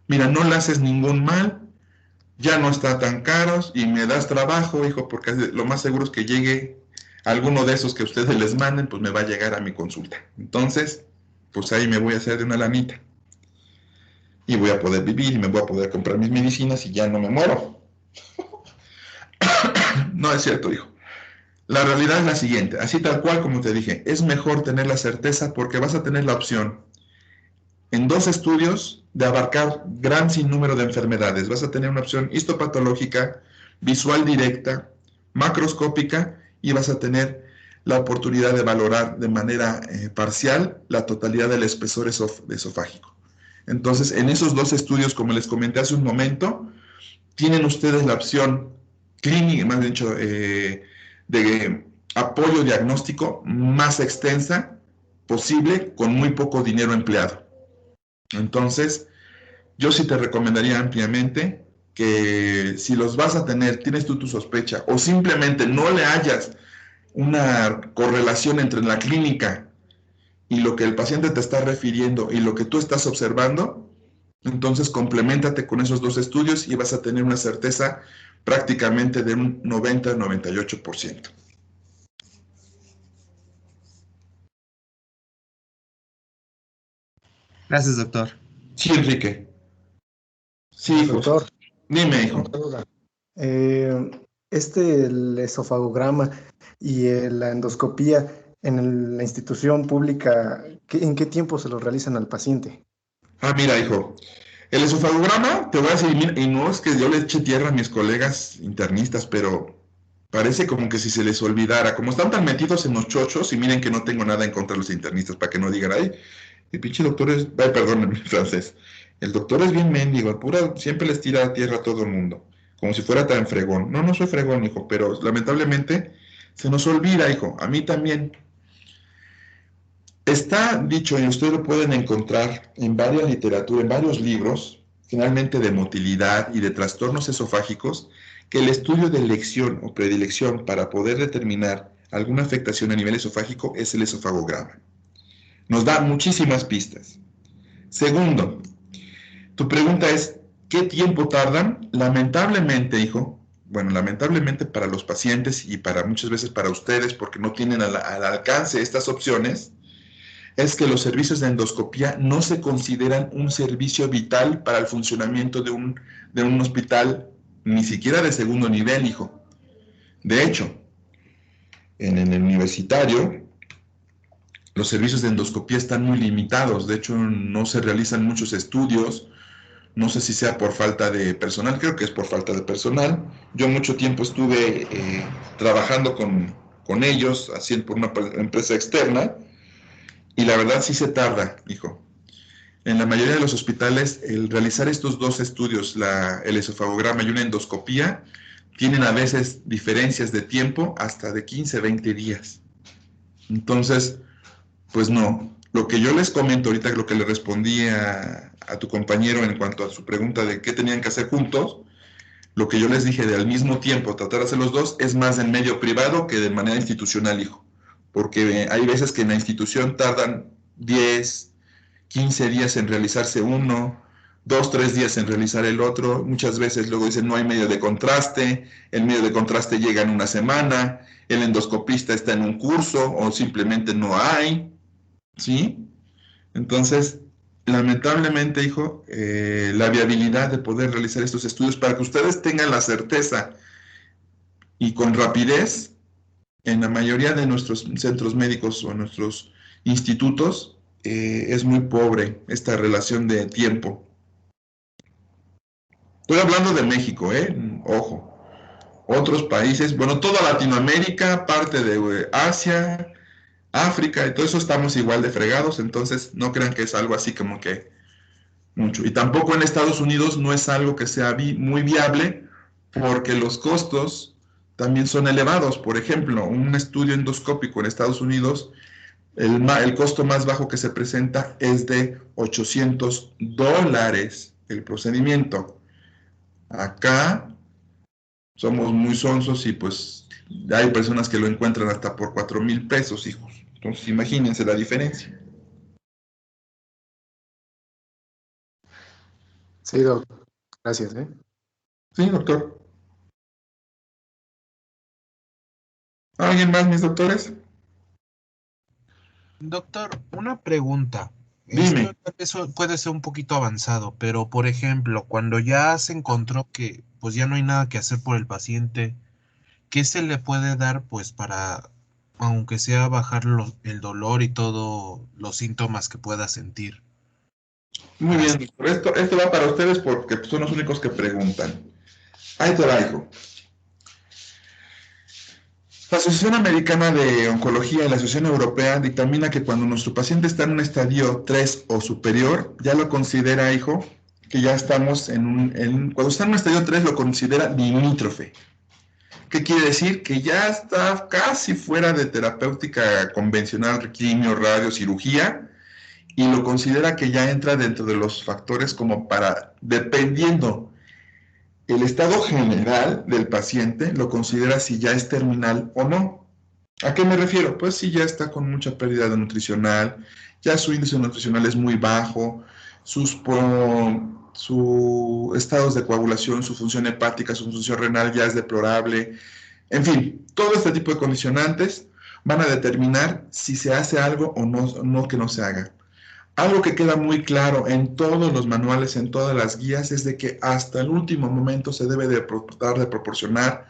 mira, no le haces ningún mal, ya no está tan caros y me das trabajo, hijo, porque lo más seguro es que llegue alguno de esos que ustedes les manden, pues me va a llegar a mi consulta. Entonces, pues ahí me voy a hacer de una lanita y voy a poder vivir y me voy a poder comprar mis medicinas y ya no me muero. No es cierto, hijo. La realidad es la siguiente, así tal cual como te dije, es mejor tener la certeza porque vas a tener la opción en 2 estudios de abarcar gran sinnúmero de enfermedades. Vas a tener una opción histopatológica, visual directa, macroscópica y vas a tener la oportunidad de valorar de manera parcial la totalidad del espesor esofágico. Entonces, en esos 2 estudios, como les comenté hace un momento, tienen ustedes la opción clínica, más dicho, de apoyo diagnóstico más extensa posible con muy poco dinero empleado. Entonces, yo sí te recomendaría ampliamente que si los vas a tener, tienes tú tu sospecha o simplemente no le hayas una correlación entre la clínica y lo que el paciente te está refiriendo y lo que tú estás observando, entonces compleméntate con esos 2 estudios y vas a tener una certeza prácticamente de un 90-98%. Gracias, doctor. Sí, Enrique. Sí, hijo. Doctor, Dime, hijo. otra duda. El esofagograma y la endoscopía la institución pública, ¿en qué tiempo se lo realizan al paciente? Ah, mira, hijo. El esofagograma, te voy a decir, mira, y no es que yo le eche tierra a mis colegas internistas, pero parece como que si se les olvidara, como están tan metidos en los chochos, y miren que no tengo nada en contra de los internistas, para que no digan, ay, el pinche doctor es, ay, perdón en francés, el doctor es bien mendigo, siempre les tira a tierra a todo el mundo, como si fuera tan fregón. No, no soy fregón, hijo, pero lamentablemente se nos olvida, hijo, a mí también. Está dicho, y ustedes lo pueden encontrar en varias literaturas, en varios libros, generalmente de motilidad y de trastornos esofágicos, que el estudio de elección o predilección para poder determinar alguna afectación a nivel esofágico es el esofagograma. Nos da muchísimas pistas. Segundo, tu pregunta es, ¿qué tiempo tardan? Lamentablemente, hijo, bueno, lamentablemente para los pacientes y para muchas veces para ustedes, porque no tienen al alcance estas opciones, es que los servicios de endoscopía no se consideran un servicio vital para el funcionamiento de un hospital, ni siquiera de segundo nivel, hijo. De hecho, en el universitario, los servicios de endoscopía están muy limitados. De hecho, no se realizan muchos estudios. No sé si sea por falta de personal, creo que es por falta de personal. Yo mucho tiempo estuve trabajando con ellos, haciendo por una empresa externa, y la verdad sí se tarda, hijo. En la mayoría de los hospitales, el realizar estos 2 estudios, el esofagograma y una endoscopía, tienen a veces diferencias de tiempo hasta de 15, 20 días. Entonces, pues no. Lo que yo les comento ahorita, lo que le respondí a tu compañero en cuanto a su pregunta de qué tenían que hacer juntos, lo que yo les dije de al mismo tiempo tratar de hacer los 2 es más en medio privado que de manera institucional, hijo. Porque hay veces que en la institución tardan 10, 15 días en realizarse uno, 2, 3 días en realizar el otro. Muchas veces luego dicen no hay medio de contraste, el medio de contraste llega en una semana, el endoscopista está en un curso o simplemente no hay, ¿sí? Entonces, lamentablemente, hijo, la viabilidad de poder realizar estos estudios para que ustedes tengan la certeza y con rapidez, en la mayoría de nuestros centros médicos o nuestros institutos, es muy pobre esta relación de tiempo. Estoy hablando de México, ojo. Otros países, bueno, toda Latinoamérica, parte de Asia, África, y todo eso estamos igual de fregados, entonces no crean que es algo así como que mucho. Y tampoco en Estados Unidos no es algo que sea muy viable porque los costos también son elevados. Por ejemplo, un estudio endoscópico en Estados Unidos, el costo más bajo que se presenta es de $800 el procedimiento. Acá somos muy sonsos y pues hay personas que lo encuentran hasta por 4,000 pesos, hijos. Entonces imagínense la diferencia. Sí, doctor. Gracias, ¿eh? Sí, doctor. ¿Alguien más, mis doctores? Doctor, una pregunta. Dime. Esto tal vez puede ser un poquito avanzado, pero por ejemplo, cuando ya se encontró que pues ya no hay nada que hacer por el paciente, ¿qué se le puede dar pues para, aunque sea bajar el dolor y todos los síntomas que pueda sentir? Muy bien, doctor. Esto va para ustedes porque son los únicos que preguntan. Ahí te va, hijo. La Asociación Americana de Oncología y la Asociación Europea dictamina que cuando nuestro paciente está en un estadio 3 o superior, ya lo considera, hijo, que ya estamos cuando está en un estadio 3 lo considera limítrofe. ¿Qué quiere decir? Que ya está casi fuera de terapéutica convencional, quimio, radio, cirugía, y lo considera que ya entra dentro de los factores como para, dependiendo el estado general del paciente, lo considera si ya es terminal o no. ¿A qué me refiero? Pues si ya está con mucha pérdida nutricional, ya su índice nutricional es muy bajo, sus estados de coagulación, su función hepática, su función renal ya es deplorable. En fin, todo este tipo de condicionantes van a determinar si se hace algo o no que no se haga. Algo que queda muy claro en todos los manuales, en todas las guías, es de que hasta el último momento se debe de tratar de proporcionar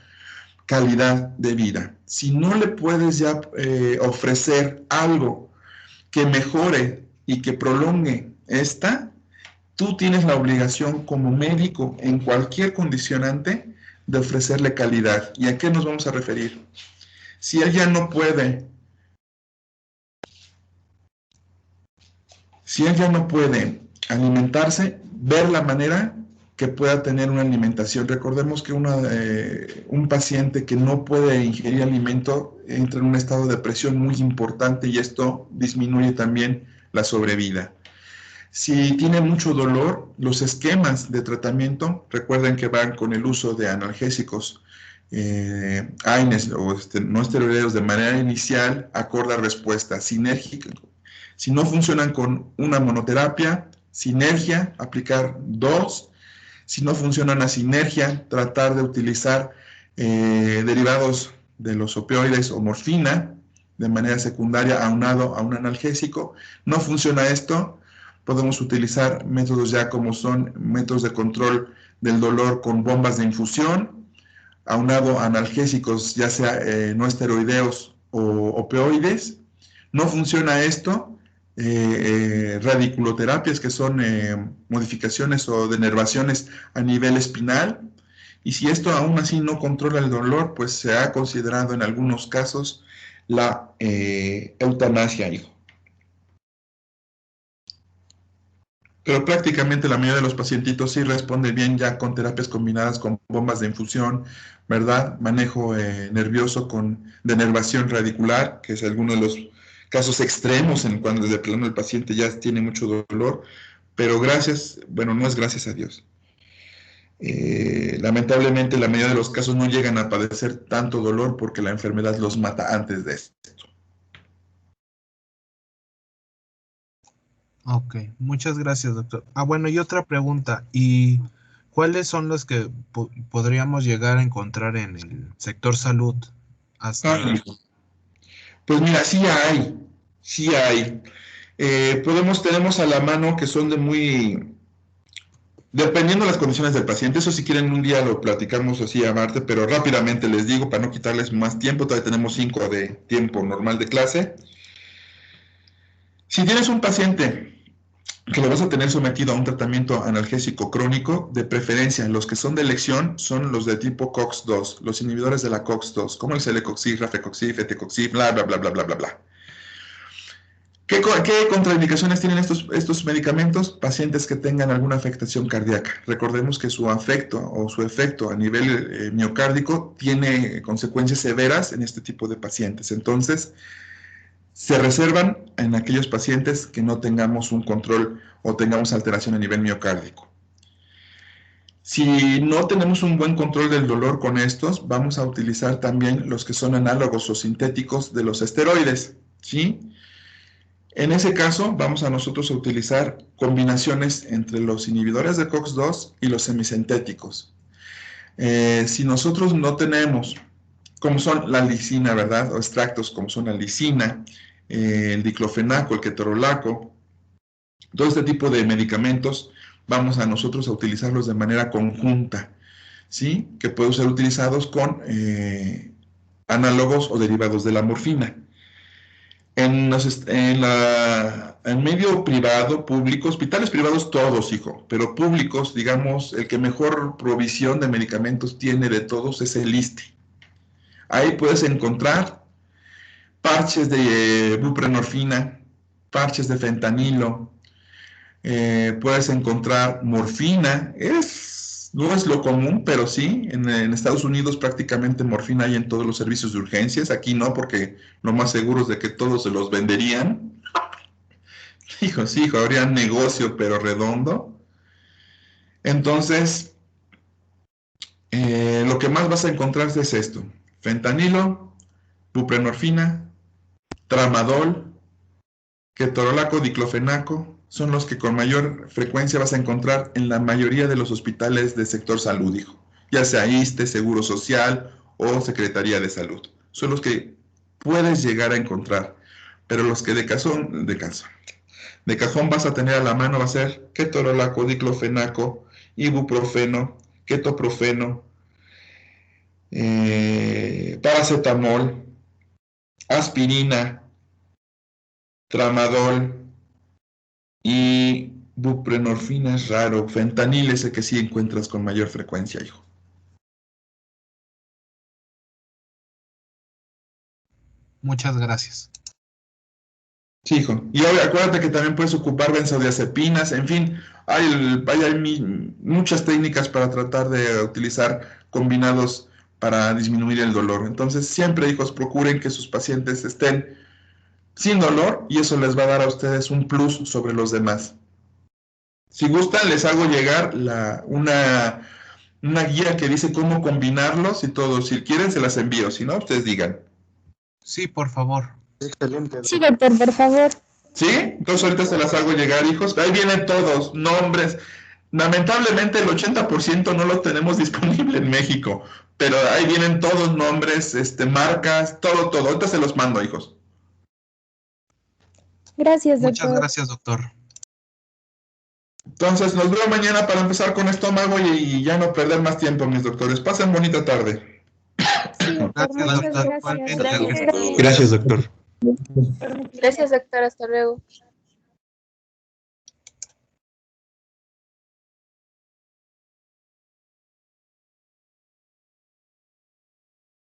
calidad de vida. Si no le puedes ya ofrecer algo que mejore y que prolongue esta, tú tienes la obligación como médico en cualquier condicionante de ofrecerle calidad. ¿Y a qué nos vamos a referir? Si ella no puede alimentarse, ver la manera que pueda tener una alimentación. Recordemos que un paciente que no puede ingerir alimento entra en un estado de presión muy importante y esto disminuye también la sobrevida. Si tiene mucho dolor, los esquemas de tratamiento, recuerden que van con el uso de analgésicos, AINES o no esteroideos de manera inicial, acorde a respuesta sinérgica. Si no funcionan con una monoterapia, sinergia, aplicar 2. Si no funciona la sinergia, tratar de utilizar derivados de los opioides o morfina de manera secundaria aunado a un analgésico. No funciona esto, podemos utilizar métodos ya como son métodos de control del dolor con bombas de infusión, aunado a analgésicos ya sea no esteroideos o opioides. No funciona esto, radiculoterapias, que son modificaciones o denervaciones a nivel espinal, y si esto aún así no controla el dolor, pues se ha considerado en algunos casos la eutanasia, hijo. Pero prácticamente la mayoría de los pacientitos sí responde bien ya con terapias combinadas con bombas de infusión, ¿verdad? Manejo nervioso con denervación radicular, que es alguno de los casos extremos en cuando desde plano el paciente ya tiene mucho dolor, pero no es gracias a Dios. Lamentablemente la mayoría de los casos no llegan a padecer tanto dolor porque la enfermedad los mata antes de esto. Ok, muchas gracias, doctor. Bueno, y otra pregunta, ¿y cuáles son los que podríamos llegar a encontrar en el sector salud? Hasta... Hijo. Pues mira, sí hay. Tenemos a la mano que son de muy, dependiendo de las condiciones del paciente, eso si quieren un día lo platicamos así a Marte, pero rápidamente les digo, para no quitarles más tiempo, todavía tenemos 5 de tiempo normal de clase. Si tienes un paciente que lo vas a tener sometido a un tratamiento analgésico crónico, de preferencia, los que son de elección son los de tipo COX-2, los inhibidores de la COX-2, como el celecoxib, rafecoxib, etecoxib, bla, bla, bla, bla, bla, bla, bla. ¿Qué contraindicaciones tienen estos medicamentos? Pacientes que tengan alguna afectación cardíaca. Recordemos que su efecto a nivel miocárdico tiene consecuencias severas en este tipo de pacientes. Entonces, se reservan en aquellos pacientes que no tengamos un control o tengamos alteración a nivel miocárdico. Si no tenemos un buen control del dolor con estos, vamos a utilizar también los que son análogos o sintéticos de los esteroides, ¿sí? En ese caso, vamos a nosotros a utilizar combinaciones entre los inhibidores de COX-2 y los semisintéticos. Si nosotros no tenemos, como son la lisina, ¿verdad? O extractos como son la lisina, el diclofenaco, el ketorolaco, todo este tipo de medicamentos, vamos a nosotros a utilizarlos de manera conjunta, ¿sí? Que pueden ser utilizados con análogos o derivados de la morfina. En medio privado, público, hospitales privados todos, hijo, pero públicos, digamos, el que mejor provisión de medicamentos tiene de todos es el ISSSTE. Ahí puedes encontrar parches de buprenorfina, parches de fentanilo, puedes encontrar morfina, no es lo común, pero sí, en Estados Unidos prácticamente morfina hay en todos los servicios de urgencias, aquí no, porque lo más seguro es de que todos se los venderían. Hijo, sí, hijo, habría negocio, pero redondo. Entonces, lo que más vas a encontrar es esto: fentanilo, buprenorfina, tramadol, ketorolaco, diclofenaco, son los que con mayor frecuencia vas a encontrar en la mayoría de los hospitales del sector salud, hijo, ya sea ISSSTE, Seguro Social o Secretaría de Salud. Son los que puedes llegar a encontrar, pero los que de cajón vas a tener a la mano va a ser ketorolaco, diclofenaco, ibuprofeno, ketoprofeno, paracetamol, aspirina, tramadol y buprenorfina es raro. Fentanil es el que sí encuentras con mayor frecuencia, hijo. Muchas gracias. Sí, hijo. Y ahora acuérdate que también puedes ocupar benzodiazepinas, en fin, hay muchas técnicas para tratar de utilizar combinados para disminuir el dolor. Entonces, siempre, hijos, procuren que sus pacientes estén sin dolor y eso les va a dar a ustedes un plus sobre los demás. Si gustan, les hago llegar una guía que dice cómo combinarlos y todo. Si quieren, se las envío. Si no, ustedes digan. Sí, por favor. Excelente. Sí, doctor, por favor. ¿Sí? Entonces ahorita se las hago llegar, hijos. Ahí vienen todos, nombres. Lamentablemente el 80% no lo tenemos disponible en México, pero ahí vienen todos nombres, marcas, todo. Ahorita se los mando, hijos. Gracias, Muchas doctor. gracias, doctor. Entonces nos vemos mañana para empezar con estómago y ya no perder más tiempo, mis doctores. Pasen bonita tarde. Sí, doctor, Gracias, muchas doctor. gracias. Igualmente. Gracias, doctor. Gracias, doctor. Hasta luego.